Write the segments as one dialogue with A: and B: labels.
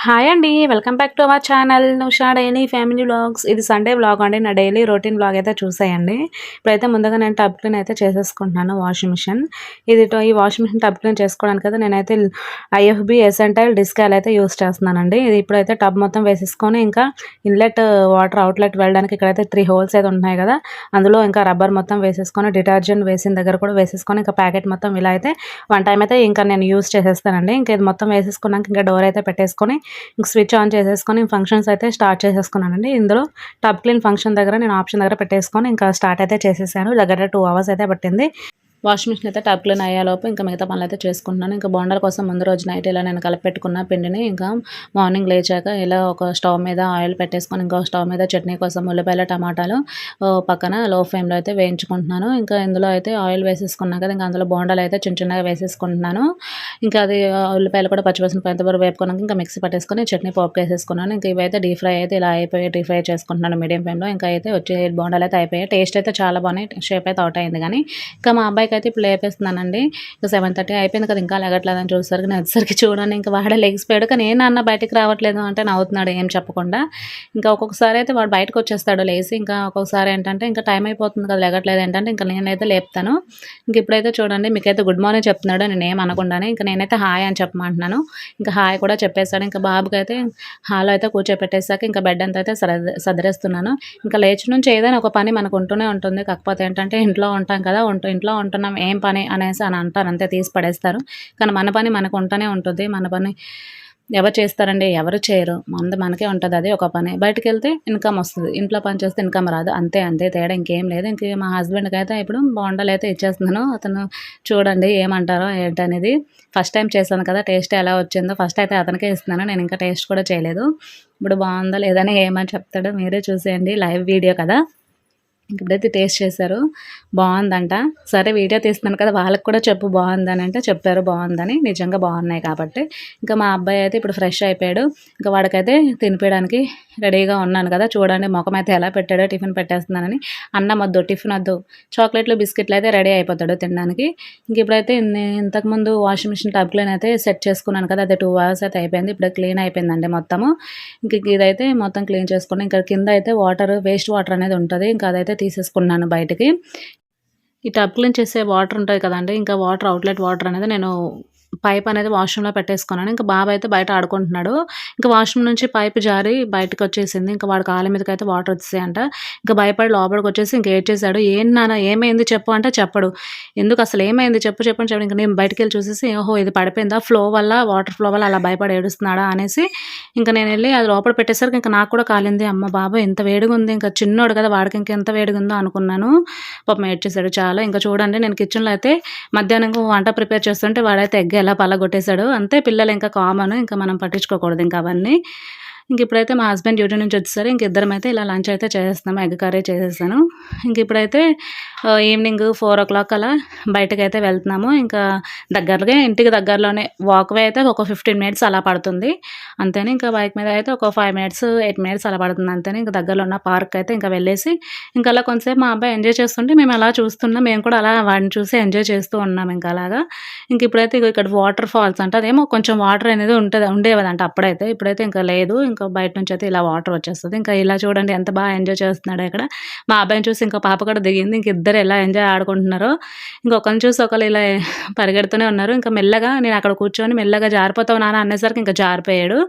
A: Hi అండి. Welcome back to our channel Nusha daily family vlogs. ఇది Sunday vlog అండి. నా డైలీ రొటీన్ వ్లాగ్ అయితే చూసేయండి. ఇప్పుడైతే ముందుగా నేను టబ్ క్లీన్ అయితే చేసేసుకుంటున్నాను వాషింగ్ మిషన్. ఈ వాషింగ్ మిషన్ టబ్ క్లీన్ చేసుకోవడానికి అయితే నేనైతే ఐఎఫ్బి ఎసెంటైల్ డిస్కాల్ అయితే యూస్ చేస్తున్నానండి. ఇది ఇప్పుడైతే టబ్ మొత్తం వేసేసుకొని ఇంకా ఇన్లెట్ వాటర్ అవుట్లెట్ వెళ్ళడానికి ఇక్కడైతే 3 హోల్స్ అయితే ఉంటున్నాయి కదా, అందులో ఇంకా రబ్బర్ మొత్తం వేసేసుకొని డిటర్జెంట్ వేసిన దగ్గర కూడా వేసేసుకొని ఇంకా ప్యాకెట్ మొత్తం ఇలా అయితే 1 టైం అయితే ఇంకా నేను యూస్ చేసేస్తానండి. ఇంకా ఇది మొత్తం వేసేసుకున్నాక ఇంకా డోర్ అయితే పెట్టేసుకొని స్విచ్ ఆన్ చేసేసుకొని ఫంక్షన్స్ అయితే స్టార్ట్ చేసేసుకున్నానండి. ఇందులో టబ్ క్లీన్ ఫంక్షన్ దగ్గర నేను ఆప్షన్ దగ్గర పెట్టేసుకొని ఇంకా స్టార్ట్ అయితే చేసేసాను. దగ్గర 2 అవర్స్ అయితే పట్టింది. వాషింగ్ మిషన్ అయితే టబ్ క్లీన్ అయ్యేలోపు ఇంకా మిగతా పనులు అయితే చేసుకుంటున్నాను. ఇంకా బోండాల కోసం ముందు రోజు నైట్ ఇలా నేను కలిపెట్టుకున్న పిండిని ఇంకా మార్నింగ్ లేచాక ఇలా ఒక స్టవ్ మీద ఆయిల్ పెట్టేసుకొని ఇంకో స్టవ్ మీద చట్నీ కోసం ఉల్లిపాయలు టమాటాలు పక్కన లో ఫ్లేమ్లో అయితే వేయించుకుంటున్నాను. ఇంకా ఇందులో అయితే ఆయిల్ వేసేసుకున్నాను కదా, ఇంకా అందులో బోండాలు అయితే చిన్న చిన్నగా వేసేసుకుంటున్నాను. ఇంకా అది ఉల్లిపాయలు కూడా పచ్చిపచ్చిమిరపకాయలతో పాటు వేపుకున్నాక ఇంకా మిక్సీ పట్టేసుకొని చట్నీ పోపు వేసేసుకున్నాను. ఇంకా ఇవైతే డీప్ ఫ్రై అయితే ఇలా అయిపోయి డీప్ ఫ్రై చేసుకుంటున్నాను మీడియం ఫ్లేమ్లో. ఇంకా అయితే వచ్చే బోండాలు అయితే అయిపోయాయి. టేస్ట్ అయితే చాలా బాగున్నాయి. షేప్ అయితే అవుట్ అయింది. కానీ ఇంకా మా అబ్బాయికి అయితే ఇప్పుడు లేపేస్తున్నానండి. ఇంకా 7:30 అయిపోయింది కదా, ఇంకా లేగట్లేదని చూసేసరికి నేను వచ్చేసరికి చూడండి ఇంకా వాడే లెగిసిపోయాడు. కానీ ఏ నాన్న బయటికి రావట్లేదు అంటే నవ్వుతున్నాడు ఏం చెప్పకుండా. ఇంకా ఒక్కొక్కసారి అయితే వాడు బయటకు వచ్చేస్తాడు లేసి. ఇంకా ఒక్కొక్కసారి ఏంటంటే ఇంకా టైం అయిపోతుంది కదా లేగట్లేదు ఏంటంటే ఇంకా నేనైతే లేపుతాను. ఇంక ఇప్పుడైతే చూడండి మీకైతే గుడ్ మార్నింగ్ చెప్తున్నాడు నేను ఏం అనకుండానే. ఇంకా నేనైతే హాయ్ అని చెప్పమంటున్నాను. ఇంకా హాయ్ కూడా చెప్పేస్తాడు. ఇంకా బాబుకి అయితే హాల్లో అయితే కూర్చోపెట్టేసాక ఇంకా బెడ్ అంతా అయితే సదిరేస్తున్నాను. ఇంకా లేచి నుంచి ఏదైనా ఒక పని మనకు ఉంటూనే ఉంటుంది. కాకపోతే ఏంటంటే ఇంట్లో ఉంటాం కదా, ఇంట్లో ఉంటున్నాం ఏం పని అనేసి అని అంటారు, అంతే తీసి పడేస్తారు. కానీ మన పని మనకు ఉంటూనే ఉంటుంది. మన పని ఎవరు చేస్తారండి? ఎవరు చేయరు. మనకే ఉంటుంది అది ఒక పని. బయటకు వెళ్తే ఇన్కమ్ వస్తుంది, ఇంట్లో పని చేస్తే ఇన్కమ్ రాదు. అంతే అంతే తేడా ఇంకేం లేదు. ఇంక మా హస్బెండ్కి అయితే ఇప్పుడు బోండాలు అయితే ఇచ్చేస్తున్నాను. అతను చూడండి ఏమంటారో ఏంటనేది. ఫస్ట్ టైం చేశాను కదా, టేస్ట్ ఎలా వచ్చిందో ఫస్ట్ అయితే అతనికే ఇస్తున్నాను. నేను ఇంకా టేస్ట్ కూడా చేయలేదు. ఇప్పుడు బాగుందా లేదని ఏమని చెప్తాడో మీరే చూసేయండి. లైవ్ వీడియో కదా. ఇప్పుడైతే టేస్ట్ చేశారు, బాగుందంట. సరే వీడియో తీస్తున్నాను కదా వాళ్ళకి కూడా చెప్పు బాగుందని అంటే చెప్పారు బాగుందని. నిజంగా బాగున్నాయి కాబట్టి. ఇంకా మా అబ్బాయి అయితే ఇప్పుడు ఫ్రెష్ అయిపోయాడు. ఇంకా వాడికైతే తినిపించడానికి రెడీగా ఉన్నాను కదా, చూడండి ముఖం అయితే ఎలా పెట్టాడో. టిఫిన్ పెట్టేస్తున్నానని అన్నం వద్దు టిఫిన్ వద్దు, చాక్లెట్లు బిస్కెట్లు అయితే రెడీ అయిపోతాడు తినడానికి. ఇంక ఇప్పుడైతే ఇంతకుముందు వాషింగ్ మిషన్ టబ్ క్లీన్ అయితే సెట్ చేసుకున్నాను కదా, అదే 2 అవర్స్ అయితే అయిపోయింది. ఇప్పుడు క్లీన్ అయిపోయిందండి మొత్తము. ఇంక ఇదైతే మొత్తం క్లీన్ చేసుకుని ఇంకా కింద అయితే వేస్ట్ వాటర్ అనేది ఉంటుంది. ఇంకా అదైతే తీసేసుకున్నాను బయటికి. ఈ టబ్ క్లీన్ చేసే వాటర్ ఉంటుంది కదండి, ఇంకా అవుట్లెట్ వాటర్ అనేది నేను పైప్ అనేది వాష్రూమ్లో పెట్టేసుకున్నాను. ఇంకా బాబు అయితే బయట ఆడుకుంటున్నాడు. ఇంకా వాష్రూమ్ నుంచి పైప్ జారి బయటకు వచ్చేసింది. ఇంకా వాడి కాళ్ళ మీదకి అయితే వాటర్ వచ్చేసాయంట. ఇంకా భయపడి లోపలికి వచ్చేసి ఇంకా ఏడ్చేసాడు. ఏం నాన్న ఏమైంది చెప్పు అంటే చెప్పడు. ఎందుకు అసలు ఏమైంది చెప్పు చెప్పు అని చెప్పి ఇంకా నేను బయటకు వెళ్ళి చూసేసి ఓహో ఇది పడిపోయిందా, వాటర్ ఫ్లో వల్ల అలా భయపడి ఏడుస్తున్నాడా అనేసి ఇంకా నేను వెళ్ళి అది లోపల పెట్టేసరికి ఇంకా నాకు కూడా కాలింది. అమ్మ బాబు ఎంత వేడిగా ఉంది, ఇంకా చిన్నోడు కదా వాడికి ఇంకెంత వేడిగా ఉందో అనుకున్నాను. పాపం ఏడ్చేసాడు చాలా. ఇంకా చూడండి నేను కిచెన్లో అయితే మధ్యాహ్నం వంట ప్రిపేర్ చేస్తుంటే వాడైతే ఎగ్ ఎలా పలగొట్టేశాడు. అంతే పిల్లలు ఇంకా కామన్, ఇంకా మనం పట్టించుకోకూడదు ఇంకా అవన్నీ. ఇంక ఇప్పుడైతే మా హస్బెండ్ డ్యూటీ నుంచి వచ్చేసరి ఇంక ఇద్దరం అయితే ఇలా లంచ్ అయితే చేసేస్తున్నాము. ఎగ్ కర్రీ చేసేసాను. ఇంక ఇప్పుడైతే ఈవినింగ్ 4 అలా బయటకైతే వెళ్తున్నాము. ఇంకా ఇంటికి దగ్గరలోనే వాక్వే అయితే ఒక 15 మినిట్స్ అలా పడుతుంది అంతేనే. ఇంకా బైక్ మీద అయితే ఒక 5 మినిట్స్ 8 మినిట్స్ అలా పడుతుంది అంతేనే. ఇంకా దగ్గరలో ఉన్న పార్క్ అయితే ఇంకా వెళ్ళేసి ఇంకా అలా కొంతసేపు మా అబ్బాయి ఎంజాయ్ చేస్తుంటే మేము అలా చూస్తున్నాం. మేము కూడా అలా వాడిని చూసి ఎంజాయ్ చేస్తూ ఉన్నాం ఇంకా అలాగా. ఇంక ఇప్పుడైతే ఇక్కడ వాటర్ ఫాల్స్ అంటే అదేమో కొంచెం వాటర్ అనేది ఉండేదంట అప్పుడైతే. ఇప్పుడైతే ఇంకా లేదు. ఇంకా బయట నుంచి అయితే ఇలా వాటర్ వచ్చేస్తుంది. ఇంకా ఇలా చూడండి ఎంత బాగా ఎంజాయ్ చేస్తున్నాడో ఇక్కడ. మా అబ్బాయిని చూసి ఇంకా పాప కూడా దిగింది. ఇంక ఇద్దరు ఎలా ఎంజాయ్ ఆడుకుంటున్నారో. ఇంకొకరిని చూసి ఒకరు ఇలా పరిగెడుతూనే ఉన్నారు. ఇంకా మెల్లగా నేను అక్కడ కూర్చొని మెల్లగా జారిపోతావు నాన్న అనేసరికి ఇంకా జారిపోయాడు.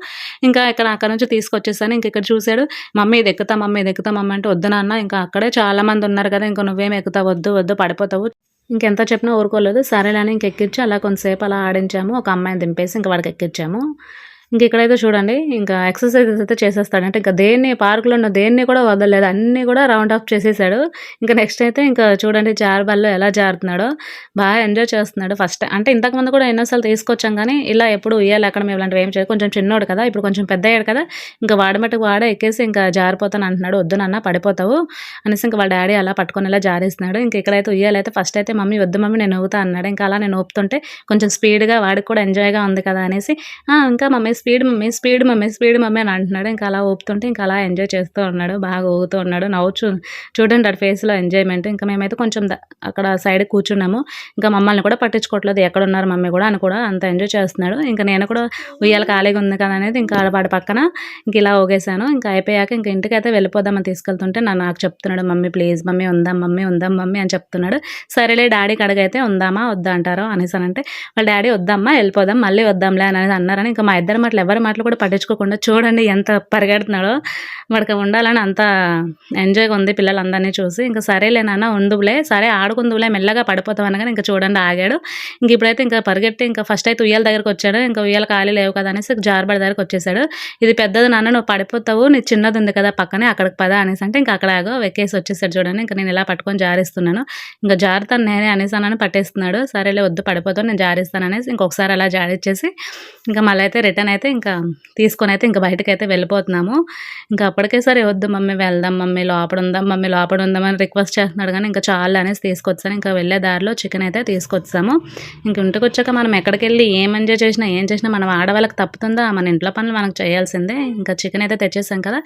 A: ఇంకా అక్కడ నుంచి తీసుకొచ్చేసాను. ఇంక ఇక్కడ చూశాడు, మమ్మీ ఇది ఎక్కుతా మమ్మీ అంటే వద్దు నాన్న, ఇంకా అక్కడే చాలా మంది ఉన్నారు కదా, ఇంకా నువ్వేం ఎక్కుతావు, వద్దు పడిపోతావు. ఇంకెంత చెప్పినా ఊరుకోలేదు. సరేలేని ఇంక ఎక్కించి అలా కొంతసేపు అలా ఆడించాము. ఒక అమ్మాయిని దింపేసి ఇంక వాడికి ఎక్కించాము. ఇంక ఇక్కడైతే చూడండి ఇంకా ఎక్సర్సైజెస్ అయితే చేసేస్తాడు. అంటే ఇంకా పార్కులో ఉన్న దేన్ని కూడా వదలలేదు, అన్నీ కూడా రౌండ్ ఆఫ్ చేసేసాడు. ఇంకా నెక్స్ట్ అయితే ఇంకా చూడండి జారుబల్లో ఎలా జారుతున్నాడో, బాగా ఎంజాయ్ చేస్తున్నాడు. ఫస్ట్ అంటే ఇంతకుముందు కూడా ఎన్నోసార్లు తీసుకొచ్చాం కానీ ఇలా ఎప్పుడు ఉయ్యాలి అక్కడ మేము ఇలాంటివి ఏం చేయదు. కొంచెం చిన్నోడు కదా, ఇప్పుడు కొంచెం పెద్ద అయ్యాడు కదా, ఇంకా వాడమట్టుకు వాడే ఎక్కేసి ఇంకా జారిపోతాను అంటున్నాడు. వద్దు నాన్న పడిపోతావు అనేసి ఇంకా వాళ్ళ డాడీ అలా పట్టుకొని ఇలా జారేస్తున్నాడు. ఇంక ఇక్కడైతే ఉయ్యాలైతే ఫస్ట్ అయితే మమ్మీ వద్దు మమ్మీ నేను ఊపుతా అన్నాడు. ఇంకా అలా నేను ఊపుతుంటే కొంచెం స్పీడ్గా వాడికి కూడా ఎంజాయ్గా ఉంది కదా అనేసి ఇంకా mummy speed mummy speed mummy అని అంటున్నాడు. ఇంకా అలా ఊపుతుంటే ఇంకా అలా ఎంజాయ్ చేస్తూ ఉన్నాడు. బాగా ఊగుతూ ఉన్నాడు. నవ్వుచూ చూడండి ఆడి ఫేస్‌లో ఎంజాయ్‌మెంట్. ఇంకా మేమైతే కొంచెం అక్కడ సైడ్‌కి కూర్చున్నాము. ఇంకా మమ్మల్ని కూడా పట్టించుకోవట్లేదు. ఎక్కడున్నారు మమ్మీ కూడా అని కూడా అంత ఎంజాయ్ చేస్తున్నాడు. ఇంకా నేను కూడా ఉయ్యాల ఖాళీగా ఉంది కదా అనేది ఇంకా వాడి పక్కన ఇంక ఇలా ఊగేశాను. ఇంకా అయిపోయాక ఇంక ఇంటికైతే వెళ్ళిపోదామని తీసుకెళ్తుంటే నాకు చెప్తున్నాడు, మమ్మీ ప్లీజ్ మమ్మీ ఉందాం మమ్మీ ఉందాం మమ్మీ అని చెప్తున్నాడు. సరేలే డాడీకి అడిగైతే ఉందామా వద్దా అంటారో అనేసానంటే వాళ్ళ డాడీ వద్దమ్మా వెళ్ళిపోదాం మళ్ళీ వద్దాంలే అనేది అన్నారని ఇంకా మా ఇద్దరి మాటలు ఎవరి మాటలు కూడా పట్టించుకోకుండా చూడండి ఎంత పరిగెడుతున్నాడో. వాడికి ఉండాలని అంత ఎంజాయ్గా ఉంది పిల్లలందరినీ చూసి. ఇంకా సరేలే నాన్న ఉందువులే సరే ఆడుకుందువులే మెల్లగా పడిపోతాం అనగానే ఇంకా చూడండి ఆగాడు. ఇంక ఇప్పుడైతే ఇంకా పరిగెట్టి ఇంకా ఫస్ట్ అయితే ఉయ్యాల దగ్గరకు వచ్చాడు. ఇంకా ఉయ్యాల ఖాళీ లేవు కదా అనేసి జారుబడి దగ్గరకు వచ్చేసాడు. ఇది పెద్దది నాన్న నువ్వు పడిపోతావు నీ చిన్నది ఉంది కదా పక్కనే అక్కడికి పద అనేసి అంటే ఇంకా అక్కడ వెక్కేసి వచ్చేసాడు చూడండి. ఇంకా నేను ఇలా పట్టుకొని జారిస్తున్నాను. ఇంకా జారుతాను నేనే అనేసానని పట్టేస్తున్నాడు. సరేలే వద్దు పడిపోతాను నేను జారిస్తాను అనేసి ఇంకొకసారి అలా జారిచ్చేసి ఇంకా మళ్ళీ అయితే రిటర్న్ అయితే ఇంకా తీసుకొని అయితే ఇంకా బయటకైతే వెళ్ళిపోతున్నాము. ఇంకా అప్పటికే సరే వద్దు మమ్మీ వెళ్దాం మమ్మీ లోపల ఉందాం మమ్మీ లోపల ఉందామని రిక్వెస్ట్ చేస్తున్నాడు కానీ ఇంకా చాలు అనేసి తీసుకొచ్చాను. ఇంకా వెళ్ళే దారిలో చికెన్ అయితే తీసుకొచ్చాము. ఇంక ఇంటికి వచ్చాక మనం ఎక్కడికి వెళ్ళి ఏం ఎంజాయ్ చేసినా ఏం చేసినా మనం ఆడవాళ్ళకి తప్పుతుందా, మన ఇంట్లో పనులు మనకు చేయాల్సిందే. ఇంకా చికెన్ అయితే తెచ్చేసాం కదా,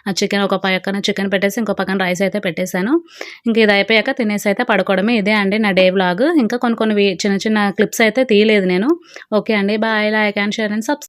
A: ఆ చికెన్ ఒక పక్కన చికెన్ పెట్టేసి ఇంకో పక్కన రైస్ అయితే పెట్టేశాను. ఇంక ఇది అయిపోయాక తినేసి అయితే పడుకోవడమే. ఇదే అండి నా డే వ్లాగ్. ఇంకా కొన్ని చిన్న చిన్న క్లిప్స్ అయితే తీయలేదు నేను. ఓకే అండి bye. Like and share and subscribe.